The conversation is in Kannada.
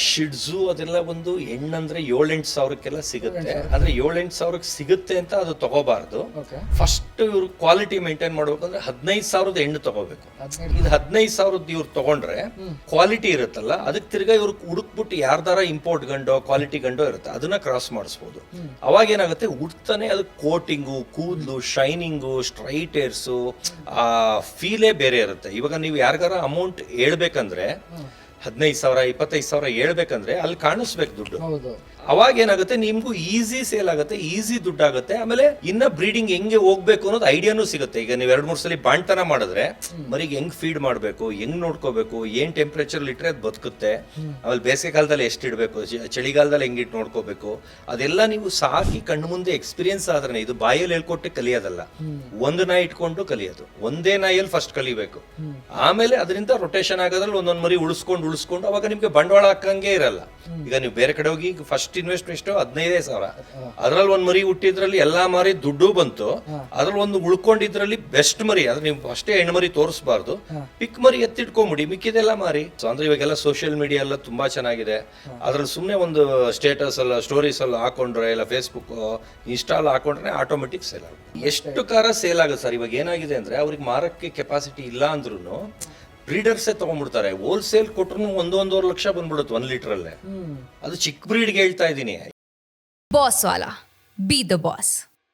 ಶಿಡ್ಜು ಅದೆಲ್ಲ ಒಂದು ಹೆಣ್ಣಂದ್ರೆ 7-8 ಸಾವಿರಕ್ಕೆಲ್ಲ ಸಿಗುತ್ತೆ. ಆದ್ರೆ 7-8 ಸಾವಿರಕ್ಕೆ ಸಿಗುತ್ತೆ ಅಂತ ಅದು ತಗೋಬಾರ್ದು. ಫಸ್ಟ್ ಇವ್ರು ಕ್ವಾಲಿಟಿ ಮೇಂಟೈನ್ ಮಾಡ್ಬೇಕಂದ್ರೆ 15 ಸಾವಿರದ ಹೆಣ್ಣು ತಗೋಬೇಕು. ಇದು 15 ಸಾವಿರದ್ದು ಇವ್ರು ತಗೊಂಡ್ರೆ ಕ್ವಾಲಿಟಿ ಇರುತ್ತಲ್ಲ, ಅದಕ್ಕೆ ತಿರ್ಗಾ ಇವ್ರು ಹುಡುಕ್ಬಿಟ್ಟು ಯಾರ್ದಾರ ಇಂಪೋರ್ಟ್ ಗಂಡೋ ಕ್ವಾಲಿಟಿ ಗಂಡೋ ಇರುತ್ತೆ, ಅದನ್ನ ಕ್ರಾಸ್ ಮಾಡಿಸ್ಬೋದು. ಅವಾಗ ಏನಾಗುತ್ತೆ, ಹುಡ್ತಾನೆ ಅದು ಕೋಟಿಂಗು, ಕೂದಲು, ಶೈನಿಂಗು, ಸ್ಟ್ರೈಟ್ ಏರ್ಸು, ಆ ಫೀಲೇ ಬೇರೆ ಇರುತ್ತೆ. ಇವಾಗ ನೀವು ಯಾರಿಗಾರ ಅಮೌಂಟ್ ಹೇಳ್ಬೇಕಂದ್ರೆ 15,000 25,000 ಹೇಳ್ಬೇಕಂದ್ರೆ ಅಲ್ಲಿ ಕಾಣಿಸ್ಬೇಕು ದುಡ್ಡು. ಅವಾಗ ಏನಾಗುತ್ತೆ, ನಿಮ್ಗೂ ಈಸಿ ಸೇಲ್ ಆಗುತ್ತೆ, ಈಸಿ ದುಡ್ಡಾಗುತ್ತೆ. ಆಮೇಲೆ ಇನ್ನ ಬ್ರೀಡಿಂಗ್ ಹೆಂಗೆ ಹೋಗ್ಬೇಕು ಅನ್ನೋದು ಐಡಿಯಾನು ಸಿಗುತ್ತೆ. ಈಗ ನೀವು 2-3 ಸಲ ಬಾಣ್ತನ ಮಾಡಿದ್ರೆ ಮರಿಗೆ ಹೆಂಗ್ ಫೀಡ್ ಮಾಡ್ಬೇಕು, ಹೆಂಗ್ ನೋಡ್ಕೋಬೇಕು, ಏನ್ ಟೆಂಪರೇಚರ್ ಇಟ್ರೆ ಅದು ಬದುಕುತ್ತೆ, ಆಮೇಲೆ ಬೇಸಿಗೆ ಕಾಲದಲ್ಲಿ ಎಷ್ಟು ಇಡಬೇಕು, ಚಳಿಗಾಲದಲ್ಲಿ ಹೆಂಗಿಟ್ಟು ನೋಡ್ಕೋಬೇಕು, ಅದೆಲ್ಲ ನೀವು ಸಾಕಿ ಕಣ್ಣು ಮುಂದೆ ಎಕ್ಸ್ಪೀರಿಯನ್ಸ್ ಆದ್ರೆ. ಇದು ಬಾಯಲ್ಲಿ ಹೇಳ್ಕೊಟ್ಟೆ ಕಲಿಯೋದಲ್ಲ, ಒಂದು ನಾಯಿ ಇಟ್ಕೊಂಡು ಕಲಿಯೋದು. ಒಂದೇ ನಾಯಿಯಲ್ಲಿ ಫಸ್ಟ್ ಕಲಿಬೇಕು, ಆಮೇಲೆ ಅದರಿಂದ ರೊಟೇಷನ್ ಆಗೋದ್ರಲ್ಲಿ ಒಂದೊಂದು ಮರಿ ಉಳಿಸ್ಕೊಂಡು ಅವಾಗ ನಿಮ್ಗೆ ಬಂಡವಾಳ ಹಾಕಂಗೆ ಇರಲ್ಲ. ಈಗ ನೀವು ಬೇರೆ ಕಡೆ ಹೋಗಿ ಫಸ್ಟ್ ಇನ್ವೆಸ್ಟ್ ಎಷ್ಟು 15,000, ಅದ್ರಲ್ಲಿ ಒಂದ್ ಮರಿ ಹುಟ್ಟಿದ್ರಲ್ಲಿ ಎಲ್ಲಾ ಮರಿ ದುಡ್ಡು ಬಂತು, ಅದ್ರಲ್ಲಿ ಒಂದು ಉಳ್ಕೊಂಡಿದ್ರಲ್ಲಿ ಬೆಸ್ಟ್ ಮರಿ, ಅದ್ರ ನೀವು ಅಷ್ಟೇ ಹೆಣ್ಣು ಮರಿ ತೋರಿಸಬಾರ್ದು, ಪಿಕ್ ಮರಿ ಎತ್ತಿಟ್ಕೊಂಬಿಡಿ, ಮಿಕ್ಕಿದೆಲ್ಲ ಮಾರಿ. ಅಂದ್ರೆ ಇವಾಗೆಲ್ಲ ಸೋಷಿಯಲ್ ಮೀಡಿಯಾ ಎಲ್ಲ ತುಂಬಾ ಚೆನ್ನಾಗಿದೆ. ಅದ್ರಲ್ಲಿ ಸುಮ್ನೆ ಒಂದು ಸ್ಟೇಟಸ್ ಅಲ್ಲ, ಸ್ಟೋರೀಸ್ ಎಲ್ಲ ಹಾಕೊಂಡ್ರೆ, ಇಲ್ಲ ಫೇಸ್ಬುಕ್ ಇನ್ಸ್ಟಾಲ್ ಹಾಕೊಂಡ್ರೆ ಆಟೋಮೆಟಿಕ್ ಸೇಲ್ ಆಗುತ್ತೆ. ಎಷ್ಟು ಕಾರ ಸೇಲ್ ಆಗುತ್ತೆ ಸರ್. ಇವಾಗ ಏನಾಗಿದೆ ಅಂದ್ರೆ ಅವ್ರಿಗೆ ಮಾರಕ್ಕೆ ಕೆಪಾಸಿಟಿ ಇಲ್ಲ ಅಂದ್ರೂ ಬ್ರೀಡರ್ಸೇ ತಗೊಂಡ್ಬಿಡ್ತಾರೆ. ಹೋಲ್ಸೇಲ್ ಕೊಟ್ರು 1-1.5 ಲಕ್ಷ ಬಂದ್ಬಿಡುತ್ತೆ 1 ಲೀಟರ್ ಅಲ್ಲೇ. ಅದು ಚಿಕ್ಕ ಬ್ರೀಡ್ಗೆ ಹೇಳ್ತಾ ಇದ್ದೀನಿ. Boss Vala, B the boss.